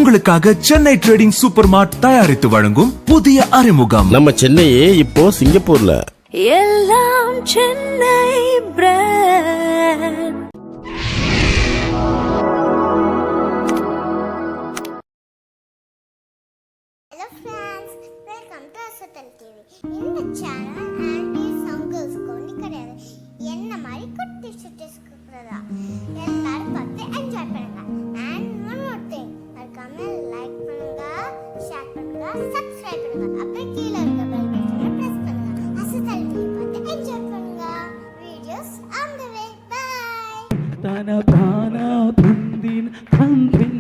உங்களுக்காக Chennai trading super மார்ட் தயாரித்து வழங்கும் புதிய அறிமுகம். நம்ம சென்னையே இப்போ சிங்கப்பூர்ல. எல்லாம் Chennai brand. Hello friends, welcome to Asathal TV. இந்த சேனல் ஆன்டிஸ் அங்கிள்ஸ்க்கு ஒன்றும் கிடையாது, என்ன மாதிரி குட்டி சுட்டிஸ்க்கு இருக்கிறதா. எல்லாரும் பார்த்து என்ஜாய் பண்ணுங்க. அண்ட் ஒன் மோர் திங், மறக்காம லைக் பண்ணுங்க, ஷேர் பண்ணுங்க, சப்ஸ்கிரைப் பண்ணுங்க. அப்புறம் கீழே இருக்க பெல் பட்டனை பிரஸ் பண்ணுங்க. Asathal TV பார்த்து என்ஜாய் பண்ணுங்க. Videos on the way. Bye. தானா தானா துந்தின் தந்தின்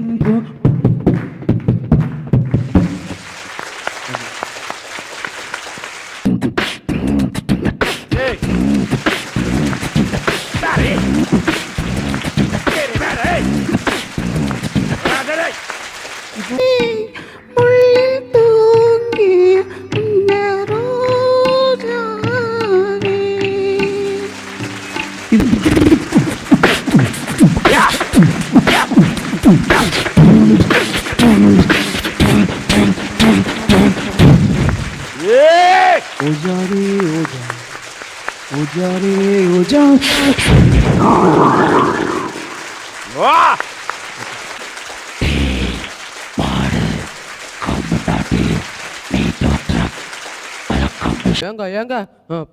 ஏங்க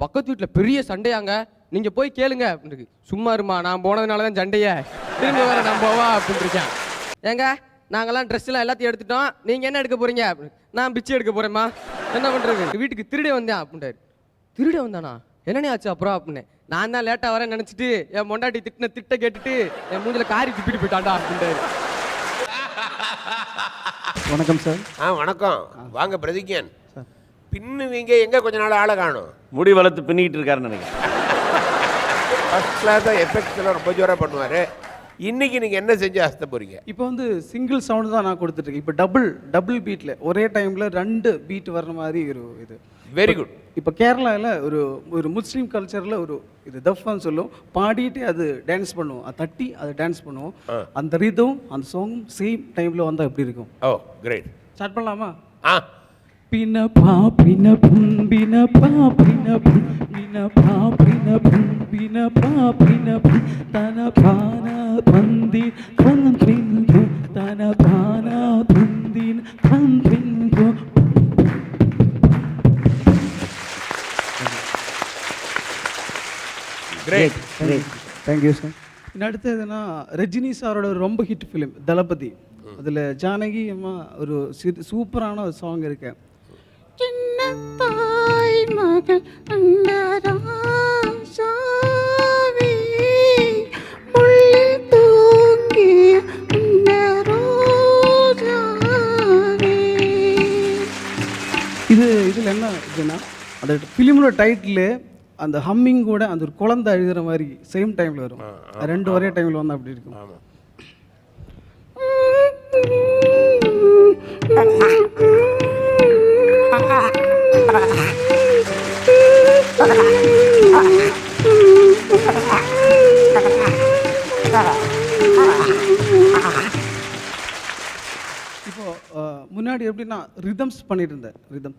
பக்கத்து வீட்டில் பெரிய சண்டையாங்க, நீங்க போய் கேளுங்க அப்படின்னு. சும்மா இருமா, நான் போனதுனால தான் சண்டைய, திரும்ப வேற நான் போவா அப்படின்னு இருக்கேன். ஏங்க நாங்கெல்லாம் ட்ரெஸ் எல்லாம் எல்லாத்தையும் எடுத்துட்டோம், நீங்க என்ன எடுக்க போறீங்க? நான் பிச்சை எடுக்க போறேம்மா. என்ன பண்றது, வீட்டுக்கு திருட வந்தேன் அப்படின்ட்டாரு. திருட வந்தானா, என்னன்னே ஆச்சு அப்புறம் அப்படின்னு. நான் தான் லேட்டா வரேன்னு நினைச்சிட்டு என் மொண்டாட்டி திட்ட கேட்டுட்டு என் மூஞ்சில காரி திப்பிட்டு போயிட்டாண்டா அப்படின்ட்டாரு. வணக்கம் சார். வணக்கம். வாங்க பிரதிஜன். பின்னுவீங்க எங்க கொஞ்ச நாள் ஆளை காணும். முடி வளர்த்து பின்னிக்கிட்டு இருக்காருன்னு நினைக்கிறேன். ஃபர்ஸ்ட் கிளாஸ் எஃபெக்ட்ஸ் எல்லாம் ரொம்ப ஜோரா பண்ணுவாரு. இன்னைக்கு நீங்க என்ன செஞ்சு அசத்த போறீங்க? இப்போ வந்து சிங்கிள் சவுண்ட் தான் நான் கொடுத்துட்ருக்கேன். இப்போ டபுள் பீட்டில் ஒரே டைமில் 2 பீட் வர்ற மாதிரி ஒரு இது. Very good. இப்போ கேரளாவில் ஒரு முஸ்லீம் கல்ச்சரில் ஒரு இது தஃப்னு சொல்லும், பாடிட்டு அது டான்ஸ் பண்ணுவோம், அது தட்டி அது டான்ஸ் பண்ணுவோம். அந்த ரிதம் அந்த சாங் சேம் டைமில் வந்தால் எப்படி இருக்கும்? ஓ கிரேட். ஸ்டார்ட் பண்ணலாமா? பின பா பின புன் பின பா பின புன் பின பா பின புன் பின பா பின புன் தன பானா பந்தி கந்தின் தன பானா பந்தின் கந்தின். கிரேட். Thank you sir. அடுத்து எதுனா ரஜினி சாரோட ரொம்ப ஹிட் ஃபிலிம் தளபதி, அதில் ஜானகி அம்மா ஒரு சூப்பரான ஒரு சாங் இருக்கு. சின்ன தாய் மகள் அண்டராசாவே முள்ளில் தூங்கிய அண்டரோஜாவே. இதில் என்ன இதுன்னா, அந்த ஃபிலிமோட டைட்டில் அந்த ஹம்மிங் கூட அந்த ஒரு குழந்தை அழுகிற மாதிரி சேம் டைமில் வரும். 2 ஒரே டைமில் வந்து அப்படி இருக்கும். இப்போ முன்னாடி எப்படின்னா ரிதம்ஸ் பண்ணிட்டு இருந்தேன். ரிதம்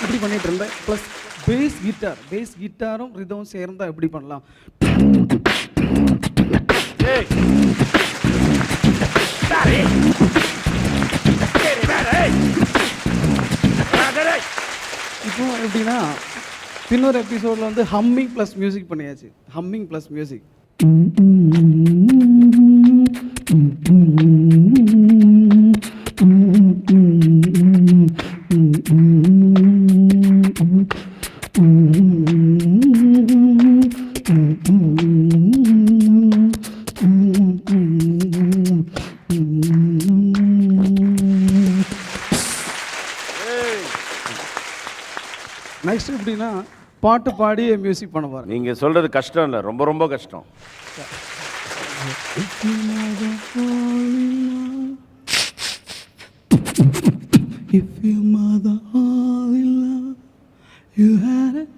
இப்படி பண்ணிட்டு இருந்தேன். ப்ளஸ் பேஸ் கிட்டாரும் ரிதமும் சேர்ந்தா எப்படி பண்ணலாம்? இப்போ எப்படின்னா இன்னொரு எபிசோடில் வந்து ஹம்மிங் ப்ளஸ் மியூசிக் பண்ணியாச்சு. Humming plus music. நெக்ஸ்ட் எப்படின்னா பாட்டு பாடி மியூசிக் பண்ண பாருங்க. நீங்க சொல்றது கஷ்டம் இல்லை, ரொம்ப ரொம்ப கஷ்டம்.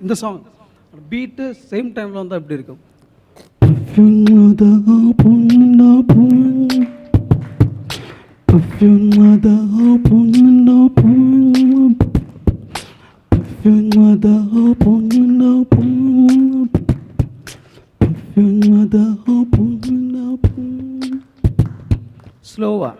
இந்த சாங் பீட்டு சேம் டைமில் வந்தால் எப்படி இருக்கும்? ஸ்லோவா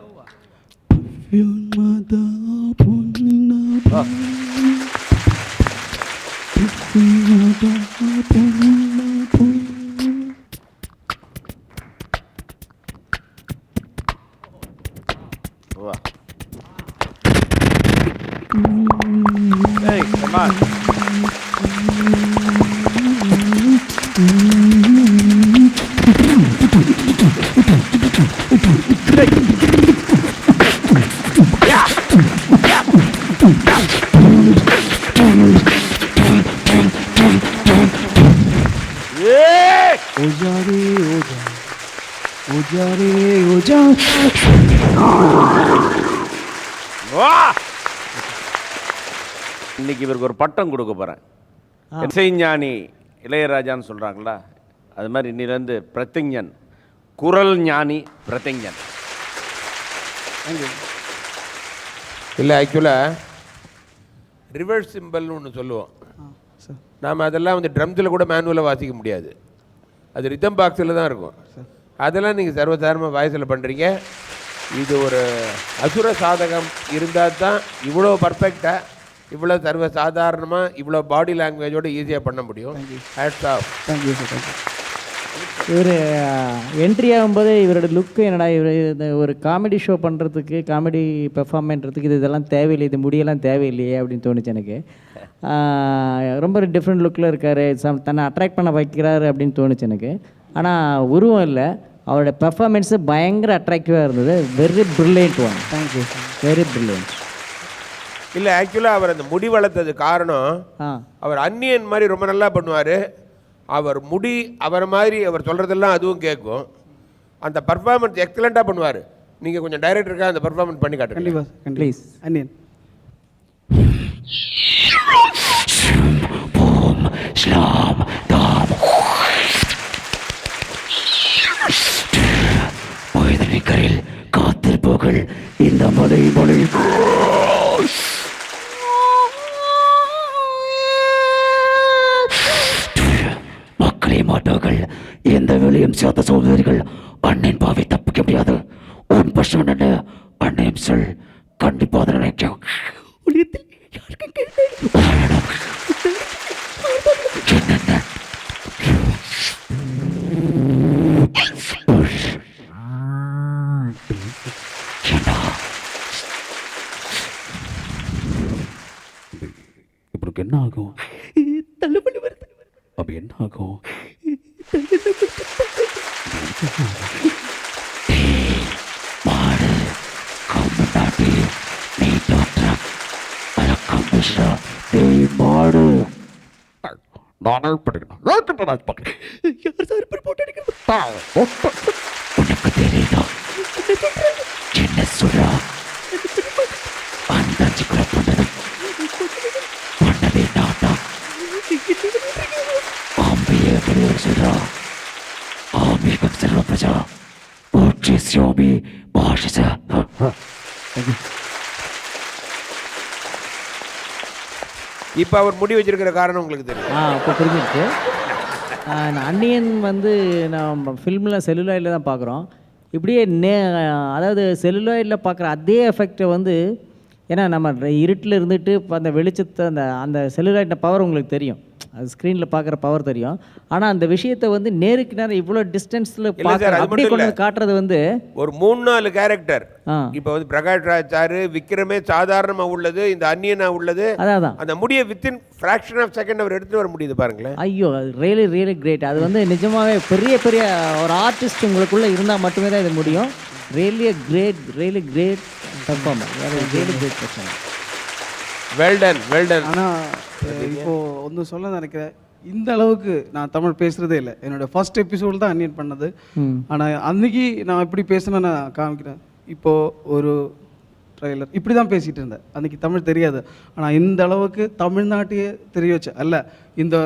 Hey, come on. இன்னைக்கு இவருக்கு ஒரு பட்டம் கொடுக்க போறேன். இசைஞானி இளையராஜான்னு சொல்றாங்களா, அது மாதிரி இன்னிலேருந்து பிரதிஞன், குரல் ஞானி பிரதிஞன். இல்லை, ஆக்சுவலாக ரிவர்ஸ் சிம்பிள்னு ஒன்று சொல்லுவோம். நாம் அதெல்லாம் வந்து ட்ரம்ஸில் கூட மேனுவலாக வாசிக்க முடியாது, அது ரிதம் பாக்ஸில் தான் இருக்கும். அதெல்லாம் நீங்கள் சர்வசாதாரணமாக வாய்ஸில் பண்ணுறீங்க. இது ஒரு அசுர சாதகம் இருந்தால் தான் இவ்வளோ பர்ஃபெக்டாக, இவ்வளோ சர்வசாதாரணமாக, இவ்வளோ பாடி லாங்குவேஜோடு ஈஸியாக பண்ண முடியும். Hats off. Thank you sir, thank you. இவர் என்ட்ரி ஆகும்போது இவரோட லுக்கு என்னடா, இவர் இந்த ஒரு காமெடி ஷோ பண்ணுறதுக்கு, காமெடி பெர்ஃபார்ம் பண்ணுறதுக்கு இதெல்லாம் தேவையில்லை, இது முடியெல்லாம் தேவையில்லையே அப்படின்னு தோணுச்சு எனக்கு. ரொம்ப டிஃப்ரெண்ட் லுக்கில் இருக்கார், தன்னை அட்ராக்ட் பண்ண வைக்கிறாரு அப்படின்னு தோணுச்சு எனக்கு. ஆனால் உருவம் இல்லை, அவரோட பெர்ஃபார்மன்ஸு பயங்கர அட்ராக்டிவாக இருந்தது. Very brilliant one. Thank you, very brilliant. இல்லை, ஆக்சுவலாக அவர் அந்த முடி வளர்த்தது காரணம், அவர் அந்நியன் மாதிரி ரொம்ப நல்லா பண்ணுவார். அவர் முடி அவரை மாதிரி அவர் சொல்கிறதெல்லாம் அதுவும் கேட்கும். அந்த பர்ஃபார்மன்ஸ் எக்ஸலண்ட்டாக பண்ணுவார். நீங்கள் கொஞ்சம் டைரக்டருக்காக அந்த பர்ஃபார்மன்ஸ் பண்ணி காட்டுங்க. கண்டிப்பாக, ப்ளீஸ். அன்னியன். கரையில் காத்திருப்பவர்கள் இந்த மலை மலை மக்களே மாட்டார்கள். எந்த வேலையும் சேர்த்த சோதரிகள் அண்ணன் பாவை தப்பிக்க முடியாது. உன் பசுவன் என்ன அண்ணையும் சொல், கண்டிப்பாக அதை நினைக்கும். இப்படி என்ன ஆகும்? தள்ளுபடி வருது. அப்ப என்ன ஆகும்? மாடு கம்முனாட்டி நீ டாக்டர் அலக்கமிஷா மாடு நானே படிக்கணும். உனக்கு தெரியுதா என்ன சொல்றா? அந்த கூட பண்ணதே நானா? ஆம்பியே பெரியவர் சொல்றா, ஆமிகம் செல்வ பிரஜா ஊற்றி சியோமி பாஷிச. இப்போ அவர் முடி வச்சிருக்கிற காரணம் உங்களுக்கு தெரியும். இப்போ புரிஞ்சிருச்சு. அன்னியன் வந்து நம்ம ஃபில்மில் செல்லுலாய்டில் தான் பார்க்குறோம். இப்படியே அதாவது செல்லுலாய்டில் பார்க்குற அதே எஃபெக்டை வந்து, ஏன்னா நம்ம இருட்டில் இருந்துட்டு அந்த வெளிச்சத்தை அந்த செல்லுலாய்டில் பவர் உங்களுக்கு தெரியும், அது ஸ்க்ரீனில் பார்க்குற பவர் தெரியும். ஆனால் அந்த விஷயத்தை வந்து நேருக்கு நேரம் இவ்வளோ டிஸ்டன்ஸில் பார்க்குற அப்படியே கொண்டு காட்டுறது வந்து ஒரு 3-4 கேரக்டர். இப்போ வந்து பிரகாஷ் ராஜ் சாரு, விக்ரமே சாதாரணமாக உள்ளது, இந்த அந்நியனா உள்ளது. அதான் அந்த முடியை வித்தின் ஃப்ராக்ஷன் ஆஃப் செகண்ட் அவர் எடுத்துட்டு வர முடியுது பாருங்களேன். ஐயோ, ரியலி ரியலி கிரேட். அது வந்து நிஜமாவே பெரிய பெரிய ஒரு ஆர்டிஸ்ட் உங்களுக்குள்ளே இருந்தால் மட்டுமே தான் இது முடியும். Really great performer, really great performer. Well done, well done. ஆனால் இப்போது ஒன்று சொல்ல நினைக்கிறேன், இந்த அளவுக்கு நான் தமிழ் பேசுகிறதே இல்லை. என்னோடய ஃபர்ஸ்ட் எபிசோடு தான் அன்னியன் பண்ணது. ஆனால் அன்றைக்கி நான் எப்படி பேசுனேன்னு நான் காமிக்கிறேன். இப்போது ஒரு ட்ரைலர் இப்படி தான் பேசிகிட்டு இருந்தேன். அன்றைக்கி தமிழ் தெரியாது. ஆனால் இந்த அளவுக்கு தமிழ்நாட்டையே தெரிய வச்ச அல்ல, இந்த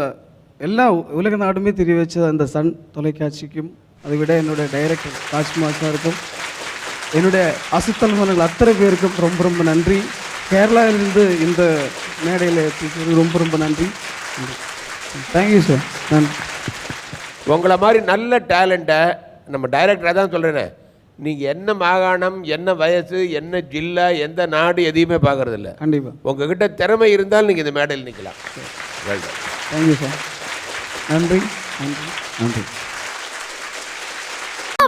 எல்லா உலக நாடுமே தெரிய வச்ச அந்த சன் தொலைக்காட்சிக்கும் அதை விட என்னுடைய டைரக்டர் ராஜ்குமார் சாருக்கும் என்னுடைய அசத்தல் மன்னர்கள் அத்தனை பேருக்கும் ரொம்ப ரொம்ப நன்றி. கேரளாவிலிருந்து இந்த மேடையில் எத்திக்கிறது ரொம்ப ரொம்ப நன்றி. Thank you sir. நன்றி. உங்களை மாதிரி நல்ல டேலண்ட்டை நம்ம டைரக்டராக தான் சொல்கிறேனே, நீங்கள் என்ன மாகாணம், என்ன வயசு, என்ன ஜில்லா, எந்த நாடு எதையுமே பார்க்குறதில்ல. கண்டிப்பாக உங்ககிட்ட திறமை இருந்தால் நீங்கள் இந்த மேடையில் நிற்கலாம். Thank you sir. நன்றி நன்றி நன்றி.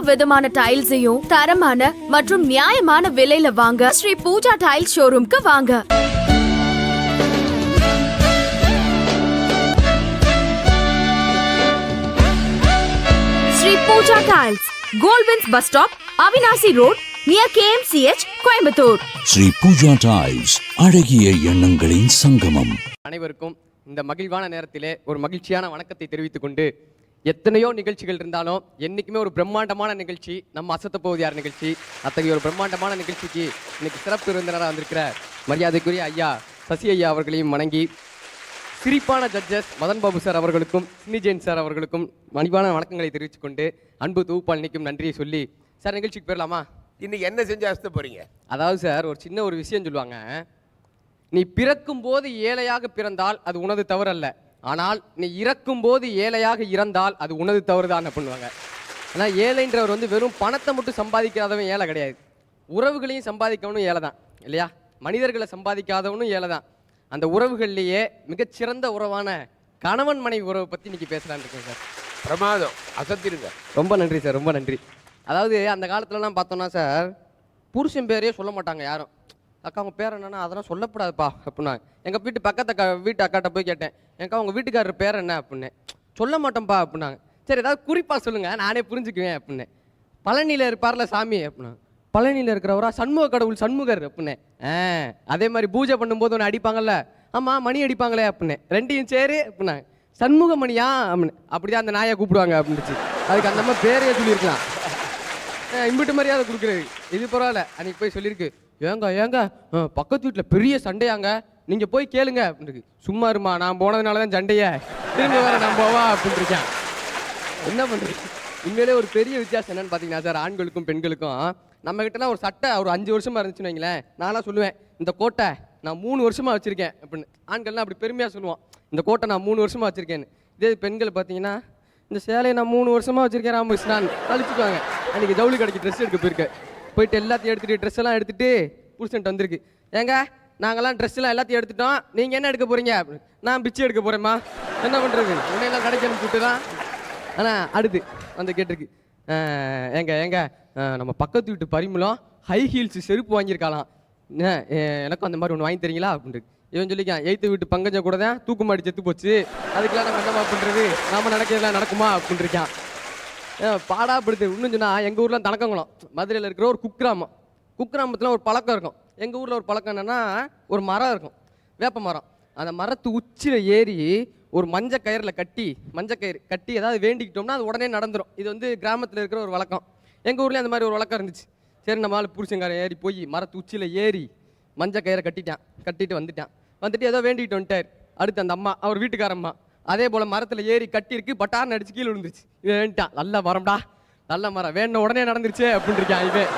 விதமான டைல்ஸையும் தரமான மற்றும் நியாயமான விலையில வாங்க ஸ்ரீ பூஜா டைல்ஸ் ஷோரூம்க்கு வாங்க. Sri Pooja tiles, Colvins bus stop, Avinashi road, near KMCH, Coimbatore. Sri Pooja tiles, அழகிய எண்ணங்களின் சங்கமம். அனைவருக்கும் இந்த மகிழ்வான நேரத்திலே ஒரு மகிழ்ச்சியான வணக்கத்தை தெரிவித்துக் கொண்டு, எத்தனையோ நிகழ்ச்சிகள் இருந்தாலும் என்றைக்குமே ஒரு பிரம்மாண்டமான நிகழ்ச்சி நம்ம அசத்தப்போவது யார் நிகழ்ச்சி. அத்தகைய ஒரு பிரம்மாண்டமான நிகழ்ச்சிக்கு இன்னைக்கு சிறப்பு விருந்தினராக வந்திருக்கிற மரியாதைக்குரிய ஐயா சசி ஐயா அவர்களையும் வணங்கி, சிரிப்பான ஜட்ஜஸ் மதன்பாபு சார் அவர்களுக்கும் சின்னிஜெயின் சார் அவர்களுக்கும் மணிவான வணக்கங்களை தெரிவித்துக் கொண்டு, அன்பு தொகுப்பாளினிக்கும் நன்றியை சொல்லி, சார் நிகழ்ச்சிக்கு போயிடலாமா? இன்னைக்கு என்ன செஞ்சு அசத்த போறீங்க? அதாவது சார், ஒரு சின்ன ஒரு விஷயம் சொல்லுவாங்க, நீ பிறக்கும் போது ஏழையாக பிறந்தால் அது உனது தவறு அல்ல, ஆனால் நீ இறக்கும் போது ஏழையாக இறந்தால் அது உனது தவறு தான் பண்ணுவாங்க. ஆனால் ஏழைன்றவர் வந்து வெறும் பணத்தை மட்டும் சம்பாதிக்காதவன் ஏழை கிடையாது, உறவுகளையும் சம்பாதிக்கவனும் ஏழை தான் இல்லையா? மனிதர்களை சம்பாதிக்காதவனும் ஏழை தான். அந்த உறவுகள்லேயே மிகச்சிறந்த உறவான கணவன் மனைவி உறவை பற்றி இன்னைக்கு பேசலான்னு இருக்கேன் சார். பிரமாதம், அசத்திருங்க. ரொம்ப நன்றி சார், ரொம்ப நன்றி. அதாவது அந்த காலத்துலலாம் பார்த்தோம்னா சார், புருஷன் பேரையே சொல்ல மாட்டாங்க யாரும். அக்கா அவங்க பேர் என்னன்னா, அதெல்லாம் சொல்லக்கூடாதுப்பா அப்படின்னா. எங்கள் வீட்டு அக்காட்ட போய் கேட்டேன், எங்கக்கா உங்கள் வீட்டுக்காரர் பேர் என்ன அப்படின்னு. சொல்ல மாட்டோம்ப்பா அப்படின்னாங்க. சரி ஏதாவது குறிப்பாக சொல்லுங்கள், நானே புரிஞ்சுக்குவேன் அப்படின்னு. பழனியில் இருப்பார்ல சாமி அப்படின்னா, பழனியில் இருக்கிறவரா சண்முக கடவுள் சண்முகர் அப்படின்னு. அதே மாதிரி பூஜை பண்ணும்போது ஒன்று அடிப்பாங்கல்ல, ஆமாம் மணி அடிப்பாங்களே அப்படின்னு. ரெண்டையும் சரி அப்படின்னாங்க. சண்முக மணியா அப்படின்னு. அப்படிதான் அந்த நாயை கூப்பிடுவாங்க அப்படின்னுச்சு. அதுக்கு அந்த மாதிரி பேரையே சொல்லியிருக்கலாம். இம்பிட்டு மரியாதை கொடுக்குறது இது பரவாயில்ல. அன்றைக்கி போய் சொல்லியிருக்கு, ஏங்க பக்கத்து வீட்டில் பெரிய சண்டையாங்க, நீங்கள் போய் கேளுங்க அப்படின்னு. சும்மா இருமா, நான் போனதுனால தான் சண்டையை, திரும்ப வேற நான் போவா அப்படின்னு இருக்கேன். என்ன பண்ணுறது? உண்மையிலே ஒரு பெரிய வித்தியாசம் என்னன்னு பார்த்தீங்கன்னா சார், ஆண்களுக்கும் பெண்களுக்கும். நம்மகிட்டலாம் ஒரு சட்டை ஒரு 5 வருஷமாக இருந்துச்சுன்னு வைங்களேன், நான்லாம் சொல்லுவேன் இந்த கோட்டை நான் 3 வருஷமாக வச்சுருக்கேன் அப்படின்னு. ஆண்கள்லாம் அப்படி பெருமையாக சொல்லுவான், இந்த கோட்டை நான் 3 வருஷமாக வச்சுருக்கேன்னு. இதே பெண்கள் பார்த்தீங்கன்னா, இந்த சேலையை நான் 3 வருஷமாக வச்சுருக்கேன் ராமகிருஷ்ணான் கழிச்சுக்குவாங்க. அன்றைக்கி ஜவுளி கடைக்கு ட்ரெஸ் எடுக்க போயிட்டு எல்லாத்தையும் எடுத்துகிட்டு ட்ரெஸ் எல்லாம் எடுத்துகிட்டு புருஷன்ட்டு வந்திருக்கு. ஏங்க நாங்கள்லாம் ட்ரெஸ் எல்லாம் எல்லாத்தையும் எடுத்துட்டோம், நீங்கள் என்ன எடுக்க போகிறீங்க? நான் பிச்சு எடுக்க போகிறேம்மா, என்ன பண்ணுறது, உன்னையெல்லாம் கடைக்கு அனுப்பிச்சுட்டு தான். ஆனால் அடுத்து வந்து கேட்டிருக்கு, ஏங்க நம்ம பக்கத்து வீட்டு பரிமளம் ஹை ஹீல்ஸ் செருப்பு வாங்கியிருக்காளாம், எனக்கும் அந்த மாதிரி ஒன்று வாங்கி தரீங்களா அப்படின்ட்டு. இவன் சொல்லிக்கான், 8th வீட்டு பங்கஜ கூட தான் தூக்கு மாடி செத்து போச்சு, அதுக்கெல்லாம் நம்ம என்னமா பண்ணுறது, நாம நடக்கிறதுலாம் நடக்குமா அப்படின்னு இருக்கான். பாடாப்படுத்து. இன்னும் சொன்னால் எங்கள் ஊரில் தனக்கங்குளம் மதுரையில் இருக்கிற ஒரு குக்கிராமத்தில் ஒரு பழக்கம் இருக்கும். எங்கள் ஊரில் ஒரு பழக்கம் என்னென்னா, ஒரு மரம் இருக்கும், வேப்ப மரம். அந்த மரத்து உச்சியில் ஏறி ஒரு மஞ்சக்கயிறில் கட்டி ஏதாவது வேண்டிக்கிட்டோம்னா அது உடனே நடந்துடும். இது வந்து கிராமத்தில் இருக்கிற ஒரு வழக்கம். எங்கள் ஊர்லேயும் அந்த மாதிரி ஒரு வழக்கம் இருந்துச்சு. சரி நம்ம ஆள் புருஷங்காரன் ஏறி போய் மரத்து உச்சியில் ஏறி மஞ்சக்கயிறை கட்டிட்டு வந்துட்டு ஏதோ வேண்டிக்கிட்டு வந்துட்டார். அடுத்து அந்த அம்மா, அவர் வீட்டுக்காரம்மா, அதே போல் மரத்தில் ஏறி கட்டியிருக்கு, பட்டார்னு அடிச்சு கீழே விழுந்துருச்சு. இவன் வேண்டான், நல்ல மரம்டா, நல்ல மரம், வேண உடனே நடந்துருச்சே அப்படின்னு இருக்கான் இவன்.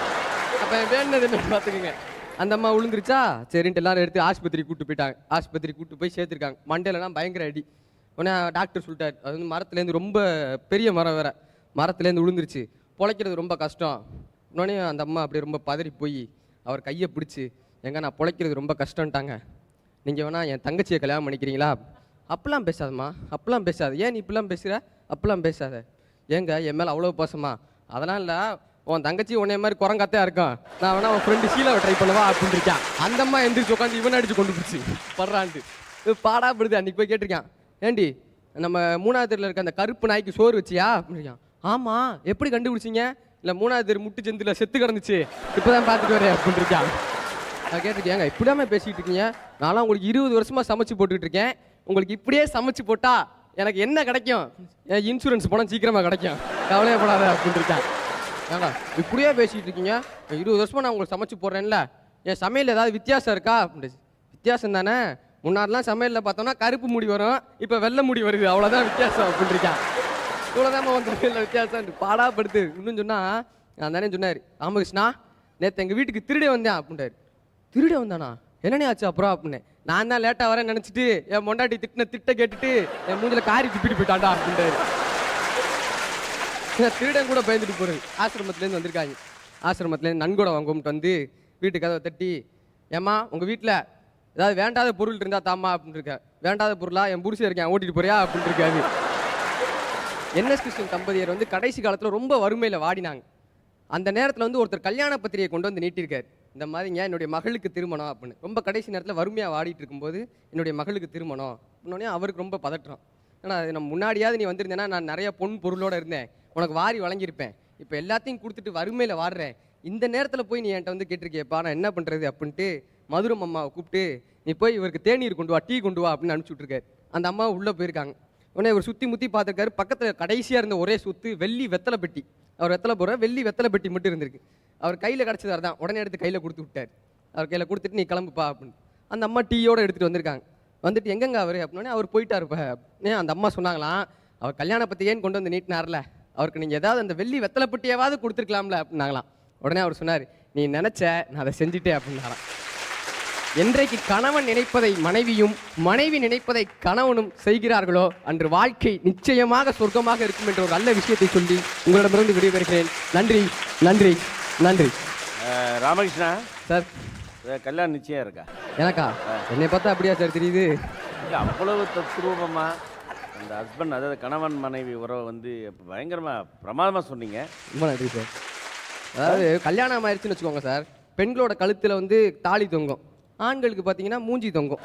அப்போ வேணுனது என்ன பார்த்துக்குங்க. அந்த அம்மா விழுந்துருச்சா, சரின்ட்டு எல்லாரும் எடுத்து ஆஸ்பத்திரி கூப்பிட்டு போய் சேர்த்துருக்காங்க. மண்டையிலலாம் பயங்கர அடி. உடனே டாக்டர் சொல்லிட்டார், அது வந்து மரத்துலேருந்து ரொம்ப பெரிய மரம் வேறு, மரத்துலேருந்து விழுந்துருச்சு, பொழைக்கிறது ரொம்ப கஷ்டம். உடனே அந்த அம்மா அப்படியே ரொம்ப பதறி போய் அவர் கையை பிடிச்சி, எங்க நான் பொழைக்கிறது ரொம்ப கஷ்டம்ட்டாங்க, நீங்கள் வேணா என் தங்கச்சியை கல்யாணம் பண்ணிக்கிறீங்களா? அப்பெல்லாம் பேசாதம்மா, அப்பெல்லாம் பேசாத, ஏன் நீ இப்பெல்லாம் பேசுகிற, அப்பெல்லாம் பேசாத. ஏங்க என் மேலே அவ்வளோ பாசமா? அதெல்லாம் இல்லை, உன் தங்கச்சி உன்னைய மாதிரி குரங்காத்தையா இருக்கும், நான் வேணா உன் ஃப்ரெண்டு ஷீலாவை ட்ரை பண்ணவா அப்படின்னு இருக்கான். அந்த அம்மா எந்திரிச்சு உட்காந்து இவனை அடிச்சு கொண்டு போச்சு படுறான்ட்டு. பாடாப்படுது. அன்றைக்கி போய் கேட்டிருக்கான், ஏண்டி நம்ம 3வது தெருவில் இருக்க அந்த கருப்பு நாய்க்கு சோறு வச்சியா அப்படின்னு. ஆமாம், எப்படி கண்டுபிடிச்சிங்க? இல்லை 3வது தெரு முட்டு செந்தில் செத்து கிடந்துச்சு, இப்போ தான் பார்த்துட்டு வரேன் அப்படின்னு இருக்கான். நான் கேட்டிருக்கேன், ஏங்க இப்படியாம பேசிக்கிட்டு இருக்கீங்க, நான்லாம் உங்களுக்கு 20 வருஷமாக சமைச்சு போட்டுக்கிட்டு இருக்கேன், உங்களுக்கு இப்படியே சமைச்சு போட்டா எனக்கு என்ன கிடைக்கும்? என் இன்சூரன்ஸ் பணம் சீக்கிரமாக கிடைக்கும், கவலையப்படாத அப்படின்னு இருக்கான். ஏங்க இப்படியே பேசிக்கிட்டு இருக்கீங்க, 20 வருஷமாக நான் உங்களுக்கு சமைச்சு போடுறேன்ல, என் சமையல் ஏதாவது வித்தியாசம் இருக்கா அப்படின்னு. வித்தியாசம் தானே, முன்னாடிலாம் சமையலில் பார்த்தோம்னா கருப்பு முடி வரும், இப்போ வெள்ளை முடி வருது, அவ்வளோதான் வித்தியாசம் அப்படின்ட்டுருக்கான். இவ்வளோதான் உன் சமையலில் வித்தியாசம் பாடாப்படுத்து. இன்னும் சொன்னால் நான் தானே சொன்னார், ராமகிருஷ்ணா நேற்று எங்கள் வீட்டுக்கு திருடே வந்தேன் அப்படின்ட்டார். திருடே வந்தானா, என்னனே ஆச்சு அப்புறம் அப்படின்னு. நான் தான் லேட்டாக வரேன்னு நினச்சிட்டு என் மொண்டாட்டி திட்ட கேட்டுட்டு என் மூஞ்சில் காரி துப்பிட்டு போயிட்டான்டா அப்படின்ட்டாரு. திருடன் கூட பயந்துட்டு போகிறது. ஆசிரமத்துலேருந்து வந்திருக்காங்க. ஆசிரமத்துலேருந்து நன்கொடை வாங்கும்ட்டு வந்து வீட்டு கதவை தட்டி, ஏம்மா உங்கள் வீட்டில் ஏதாவது வேண்டாத பொருள் இருந்தால் தாம்மா அப்படின்னு இருக்கேன். வேண்டாத பொருளாக என் புருஷன் இருக்கேன் ஓட்டிட்டு போறியா அப்படின்னு இருக்காது. என்எஸ் கிருஷ்ணன் தம்பதியர் வந்து கடைசி காலத்தில் ரொம்ப வறுமையில் வாடினாங்க. அந்த நேரத்தில் வந்து ஒருத்தர் கல்யாண பத்திரிகை கொண்டு வந்து நீட்டிருக்காரு. இந்த மாதிரிங்க என்னுடைய மகளுக்கு திருமணம் அப்படின்னு. ரொம்ப கடைசி நேரத்தில் வறுமையாக வாடிட்டு இருக்கும்போது என்னுடைய மகளுக்கு திருமணம் அப்படின்னோடனே அவருக்கு ரொம்ப பதற்றம். ஏன்னா நம்ம முன்னாடியாவது நீ வந்திருந்தேன்னா நான் நிறைய பொன் பொருளோடு இருந்தேன், உனக்கு வாரி வழங்கியிருப்பேன். இப்போ எல்லாத்தையும் கொடுத்துட்டு வறுமையில் வாடுறேன், இந்த நேரத்தில் போய் நீ என்கிட்ட வந்து கேட்டிருக்கியப்பா நான் என்ன பண்ணுறது அப்படின்ட்டு மதுரை அம்மாவை கூப்பிட்டு நீ போய் இவருக்கு தேநீர் கொண்டு வா, டீ கொண்டு வா அப்படின்னு அனுப்பிச்சி விட்ருக்காரு. அந்த அம்மா உள்ளே போயிருக்காங்க. உடனே இவர் சுற்றி முற்றி பார்த்துருக்காரு. பக்கத்தில் கடைசியாக இருந்த ஒரே சொத்து வெள்ளி வெத்தலை பெட்டி. அவர் வெத்தலை போகிற வெள்ளி வெத்தலை பெட்டி மட்டும் இருந்திருக்கு. அவர் கையில் கிடச்சதார் தான். உடனே எடுத்து கையில் கொடுத்து விட்டார். அவர் கையில் கொடுத்துட்டு நீ கிளம்புப்பா அப்படின்னு. அந்த அம்மா டீயோடு எடுத்துகிட்டு வந்திருக்காங்க. வந்துட்டு எங்கெங்க அவர் அப்படின்னே அவர் போயிட்டாருப்பா. அந்த அம்மா சொன்னாங்களாம், அவர் கல்யாண பற்றி ஏன் கொண்டு வந்து நீட்டினார்ல, அவருக்கு நீங்கள் ஏதாவது அந்த வெள்ளி வெத்தலை பெட்டியாவது கொடுத்துருக்கலாம்ல அப்படின்னாங்களாம். உடனே அவர் சொன்னார், நீ நினச்ச நான் அதை செஞ்சுட்டேன் அப்படின்னாராம். என்றைக்கு கணவன் நினைப்பதை மனைவியும் மனைவி நினைப்பதை கணவனும் செய்கிறார்களோ அன்று வாழ்க்கை நிச்சயமாக சொர்க்கமாக இருக்கும் என்ற ஒரு நல்ல விஷயத்தை சொல்லி உங்களிடமிருந்து விடைபெறுகிறேன். நன்றி நன்றி நன்றி. ராமகிருஷ்ணா சார், கல்யாணம் நிச்சயம் இருக்கா? எனக்கா? என்னை பார்த்தா அப்படியா சார் தெரியுது? இல்லை, அவ்வளவு தத்ரூபமா அந்த ஹஸ்பண்ட், அதாவது கணவன் மனைவி உறவை வந்து பயங்கரமாக பிரமாதமாக சொன்னீங்க. ரொம்ப நன்றி சார். அதாவது கல்யாணம் ஆயிடுச்சுன்னு வச்சுக்கோங்க சார், பெண்களோட கழுத்தில் வந்து தாலி தொங்கும், ஆண்களுக்கு பார்த்தீங்கன்னா மூஞ்சி தொங்கும்.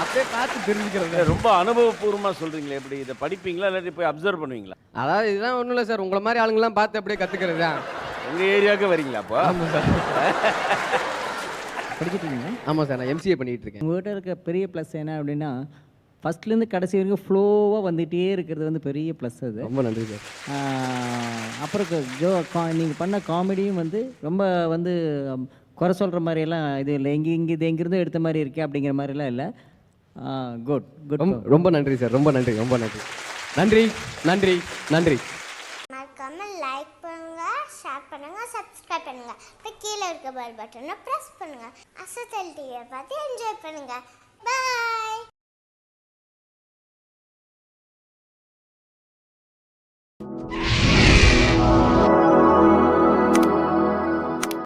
அப்படியே பார்த்து தெரிஞ்சுக்கிறது. ரொம்ப அனுபவபூர்வமாக சொல்கிறீங்களே, எப்படி இதை படிப்பீங்களா இல்லாட்டி போய் அப்சர்வ் பண்ணுவீங்களா? அதாவது இதுதான் ஒன்றும் இல்லை சார், உங்களை மாதிரி ஆளுங்கெல்லாம் பார்த்து அப்படியே கற்றுக்கிறது தான். உங்கள் ஏரியாவுக்கு வரீங்களா அப்போ? ஆமாம் சார். படிச்சுட்டு இருக்கீங்க? ஆமாம் சார், நான் எம்சிஏ பண்ணிகிட்டு இருக்கேன். உங்கள்கிட்ட இருக்க பெரிய ப்ளஸ் என்ன அப்படின்னா, ஃபஸ்ட்லேருந்து கடைசி வரைக்கும் ஃப்ளோவாக வந்துகிட்டே இருக்கிறது வந்து பெரிய ப்ளஸ் அது. ரொம்ப நன்றி சார். அப்புறம் நீங்கள் பண்ண காமெடியும் வந்து ரொம்ப வந்து குறை சொல்கிற மாதிரியெல்லாம் இது இல்லை. இது எங்கேருந்தோ எடுத்த மாதிரி இருக்கே அப்படிங்கிற மாதிரிலாம் இல்லை. Good good. ரொம்ப நன்றி சார், ரொம்ப நன்றி, ரொம்ப நன்றி. நன்றி நன்றி நன்றி. மறக்காம லைக் பண்ணுங்க, ஷேர் பண்ணுங்க, சப்ஸ்கிரைப் பண்ணுங்க. இப்போ கீழே இருக்க பெல் பட்டனை ப்ரெஸ் பண்ணுங்க. அசத்தல் டிவியை பார்த்து என்ஜாய் பண்ணுங்க. பாய்.